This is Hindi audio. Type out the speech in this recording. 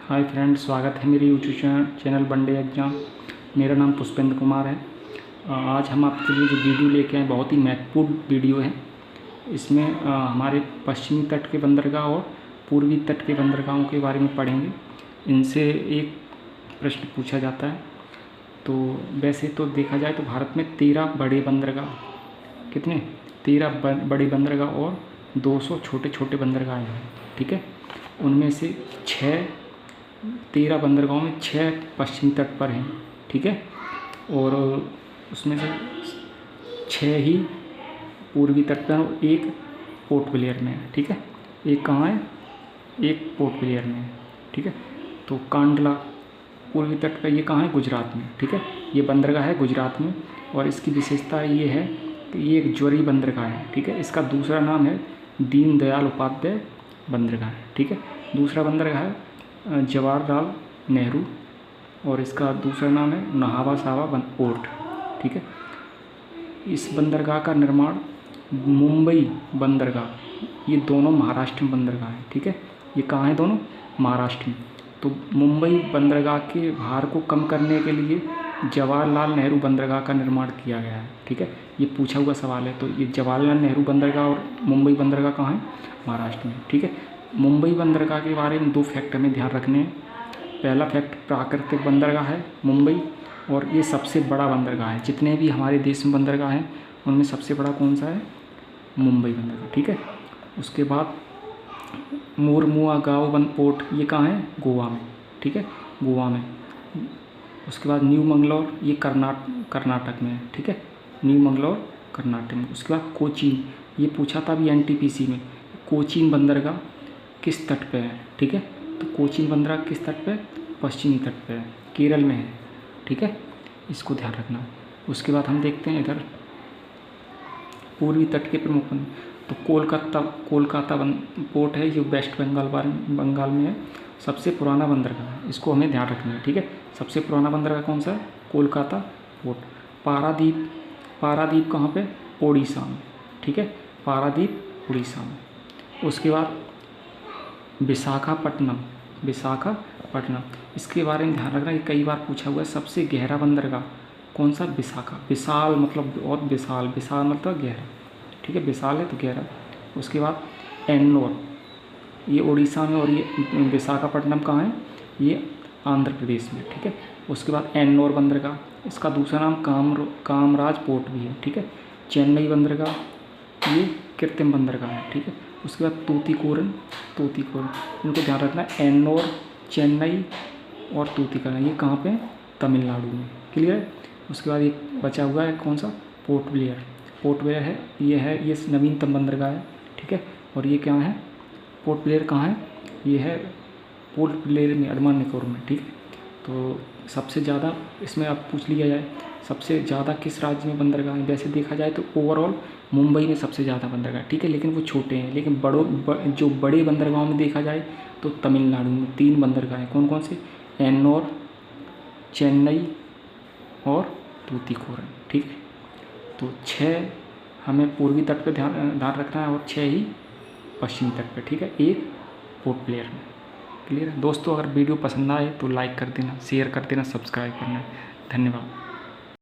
हाय फ्रेंड्स, स्वागत है मेरे यूट्यूब चैनल वनडे एग्जाम। मेरा नाम पुष्पेंद्र कुमार है। आज हम आपके लिए जो वीडियो लेके आए बहुत ही महत्वपूर्ण वीडियो है। इसमें हमारे पश्चिमी तट के बंदरगाह और पूर्वी तट के बंदरगाहों के बारे में पढ़ेंगे। इनसे एक प्रश्न पूछा जाता है। तो वैसे तो देखा जाए तो भारत में 13 बड़े बंदरगाह, कितने 13 बड़े बंदरगाह और 200 छोटे छोटे बंदरगाह हैं। ठीक है, उनमें से 13 बंदरगाहों में 6 पश्चिमी तट पर हैं। ठीक है, और उसमें से 6 ही पूर्वी तट पर और एक पोर्ट ब्लेयर में है। ठीक है, एक कहाँ है, एक पोर्ट ब्लेयर में है। ठीक है, तो कांडला पूर्वी तट पर ये कहाँ है, गुजरात में। ठीक है, ये बंदरगाह है गुजरात में और इसकी विशेषता ये है कि ये एक ज्वरी बंदरगाह है। ठीक है, इसका दूसरा नाम है दीनदयाल उपाध्याय बंदरगाह। ठीक है, दूसरा बंदरगाह है जवाहरलाल नेहरू और इसका दूसरा नाम है नाहवा सावा पोर्ट। ठीक है, इस बंदरगाह का निर्माण मुंबई बंदरगाह, ये दोनों महाराष्ट्र में बंदरगाह हैं। ठीक है, ये कहाँ है, दोनों महाराष्ट्र में। तो मुंबई बंदरगाह के भार को कम करने के लिए जवाहरलाल नेहरू बंदरगाह का निर्माण किया गया है। ठीक है, ये पूछा हुआ सवाल है। तो ये जवाहरलाल नेहरू बंदरगाह और मुंबई बंदरगाह कहाँ है, महाराष्ट्र में। ठीक है, मुंबई बंदरगाह के बारे में 2 फैक्ट हमें ध्यान रखने हैं। पहला फैक्ट, प्राकृतिक बंदरगाह है मुंबई और ये सबसे बड़ा बंदरगाह है। जितने भी हमारे देश में बंदरगाह हैं उनमें सबसे बड़ा कौन सा है, मुंबई बंदरगाह। ठीक है, उसके बाद मोरमुगाओ पोर्ट, ये कहाँ है, गोवा में। ठीक है, गोवा में। उसके बाद न्यू मंगलौर, ये कर्नाटक में है। ठीक है, न्यू मंगलौर कर्नाटक में। उसके बाद कोचीन, ये पूछा था अभी एनटीपीसी में, कोचीन बंदरगाह किस तट पे है। ठीक है, तो कोचीन बंदरगाह किस तट पे, पश्चिमी तट पे है, केरल में है। ठीक है, इसको ध्यान रखना। उसके बाद हम देखते हैं इधर पूर्वी तट के प्रमुख तो कोलकाता पोर्ट है, जो वेस्ट बंगाल में है। सबसे पुराना बंदरगाह है, इसको हमें ध्यान रखना है। ठीक है, सबसे पुराना बंदरगाह कौन सा है, कोलकाता पोर्ट। पारादीप कहाँ पे, ओडिशा में। ठीक है, पारादीप उड़ीसा में। उसके बाद विशाखापट्टनम, इसके बारे में ध्यान रखना कि कई बार पूछा हुआ है। सबसे गहरा बंदरगाह कौन सा, विशाल मतलब बहुत विशाल मतलब गहरा। ठीक है, विशाल है तो गहरा। उसके बाद एन्नोर, ये उड़ीसा में और ये विशाखापट्टनम कहाँ है, ये आंध्र प्रदेश में। ठीक है, उसके बाद एन्नोर बंदरगाह, इसका दूसरा नाम कामराज पोर्ट भी है। ठीक है, चेन्नई बंदरगाह, ये कृत्रिम बंदरगाह है। ठीक है, उसके बाद तूतीकोरन, इनको ध्यान रखना। एन्नोर, चेन्नई और तूतीकोरन, ये कहाँ पे, तमिलनाडु में। क्लियर है। उसके बाद एक बचा हुआ है कौन सा, पोर्ट ब्लेयर है। ये नवीनतम बंदरगाह है। ठीक है, और ये क्या है, पोर्ट ब्लेयर कहाँ है, ये है पोर्ट ब्लेयर में, अंडमान निकोबार में। ठीक है, तो सबसे ज़्यादा इसमें अब पूछ लिया जाए सबसे ज़्यादा किस राज्य में बंदरगाह है। वैसे देखा जाए तो ओवरऑल मुंबई में सबसे ज़्यादा बंदरगाह। ठीक है, लेकिन वो छोटे हैं। लेकिन जो बड़े बंदरगाहों में देखा जाए तो तमिलनाडु में 3 बंदरगाह हैं। कौन कौन से, एन्नोर, चेन्नई और तूतीकोरन। ठीक है, तो 6 हमें पूर्वी तट पर ध्यान रखना है और 6 ही पश्चिमी तट पर। ठीक है, एक पोर्ट ब्लेयर में। क्लियर है दोस्तों। अगर वीडियो पसंद आए तो लाइक कर देना, शेयर कर देना, सब्सक्राइब करना। धन्यवाद।